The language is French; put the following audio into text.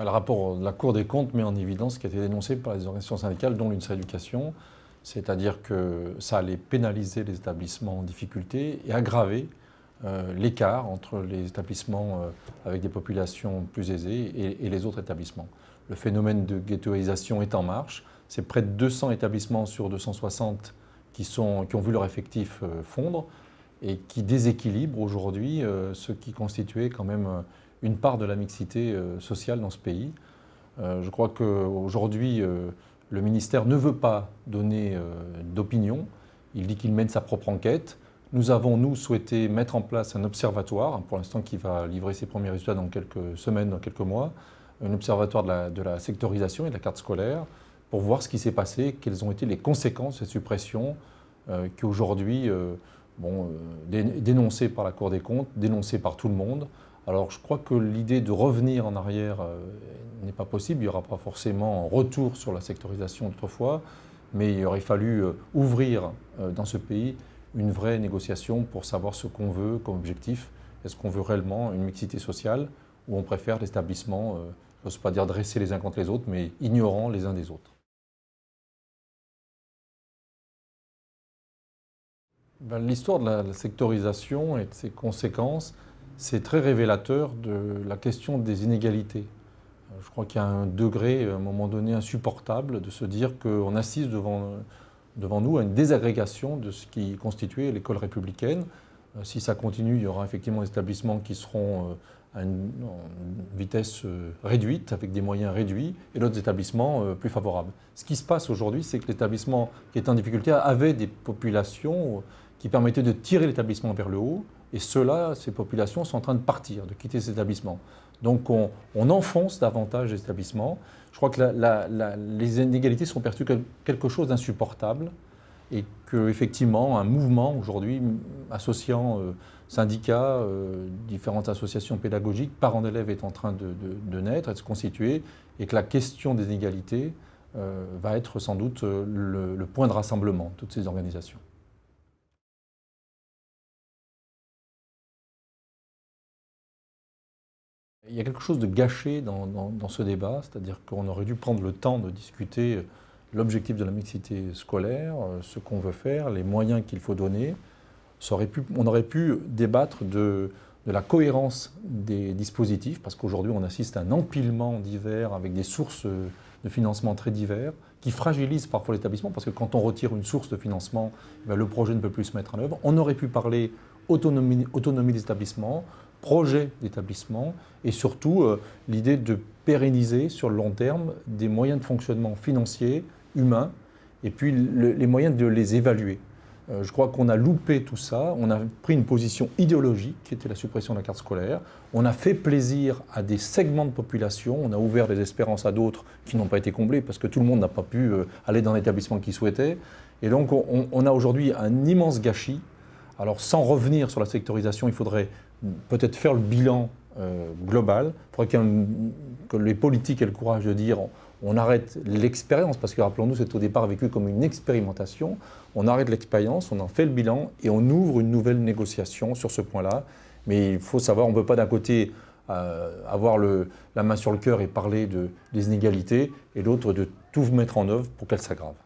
Le rapport de la Cour des comptes met en évidence ce qui a été dénoncé par les organisations syndicales, dont l'UNSA Éducation, c'est-à-dire que ça allait pénaliser les établissements en difficulté et aggraver l'écart entre les établissements avec des populations plus aisées et les autres établissements. Le phénomène de ghettoisation est en marche. C'est près de 200 établissements sur 260 qui ont vu leur effectif fondre et qui déséquilibrent aujourd'hui ce qui constituait quand même une part de la mixité sociale dans ce pays. Je crois qu'aujourd'hui, le ministère ne veut pas donner d'opinion. Il dit qu'il mène sa propre enquête. Nous avons, nous, souhaité mettre en place un observatoire, pour l'instant qui va livrer ses premiers résultats dans quelques semaines, dans quelques mois, un observatoire de la sectorisation et de la carte scolaire, pour voir ce qui s'est passé, quelles ont été les conséquences de cette suppression qui aujourd'hui dénoncée par la Cour des comptes, dénoncée par tout le monde. Alors je crois que l'idée de revenir en arrière n'est pas possible. Il n'y aura pas forcément un retour sur la sectorisation d'autrefois, mais il aurait fallu ouvrir dans ce pays une vraie négociation pour savoir ce qu'on veut comme objectif. Est-ce qu'on veut réellement une mixité sociale ou on préfère l'établissement, je n'ose pas dire dressés les uns contre les autres, mais ignorants les uns des autres. L'histoire de la sectorisation et de ses conséquences, c'est très révélateur de la question des inégalités. Je crois qu'il y a un degré, à un moment donné, insupportable de se dire qu'on assiste devant nous à une désagrégation de ce qui constituait l'école républicaine. Si ça continue, il y aura effectivement des établissements qui seront à une vitesse réduite, avec des moyens réduits, et d'autres établissements plus favorables. Ce qui se passe aujourd'hui, c'est que l'établissement qui est en difficulté avait des populations qui permettaient de tirer l'établissement vers le haut, et ces populations sont en train de partir, de quitter ces établissements. Donc on enfonce davantage les établissements. Je crois que les inégalités sont perçues comme quelque chose d'insupportable et qu'effectivement un mouvement aujourd'hui associant syndicats, différentes associations pédagogiques, parents d'élèves est en train de naître et de se constituer et que la question des inégalités va être sans doute le point de rassemblement de toutes ces organisations. Il y a quelque chose de gâché dans ce débat, c'est-à-dire qu'on aurait dû prendre le temps de discuter l'objectif de la mixité scolaire, ce qu'on veut faire, les moyens qu'il faut donner. On aurait pu débattre de la cohérence des dispositifs, parce qu'aujourd'hui on assiste à un empilement divers avec des sources de financement très divers, qui fragilisent parfois l'établissement, parce que quand on retire une source de financement, le projet ne peut plus se mettre en œuvre. On aurait pu parler autonomie des établissements, projet d'établissement et surtout l'idée de pérenniser sur le long terme des moyens de fonctionnement financiers, humains, et puis les moyens de les évaluer. Je crois qu'on a loupé tout ça, on a pris une position idéologique qui était la suppression de la carte scolaire, on a fait plaisir à des segments de population, on a ouvert des espérances à d'autres qui n'ont pas été comblées parce que tout le monde n'a pas pu aller dans l'établissement qu'il souhaitait. Et donc on a aujourd'hui un immense gâchis. Alors sans revenir sur la sectorisation, il faudrait peut-être faire le bilan global. Il faudrait que les politiques aient le courage de dire on arrête l'expérience, parce que rappelons-nous, c'est au départ vécu comme une expérimentation. On arrête l'expérience, on en fait le bilan et on ouvre une nouvelle négociation sur ce point-là. Mais il faut savoir, on ne peut pas d'un côté avoir la main sur le cœur et parler des inégalités et l'autre de tout mettre en œuvre pour qu'elles s'aggravent.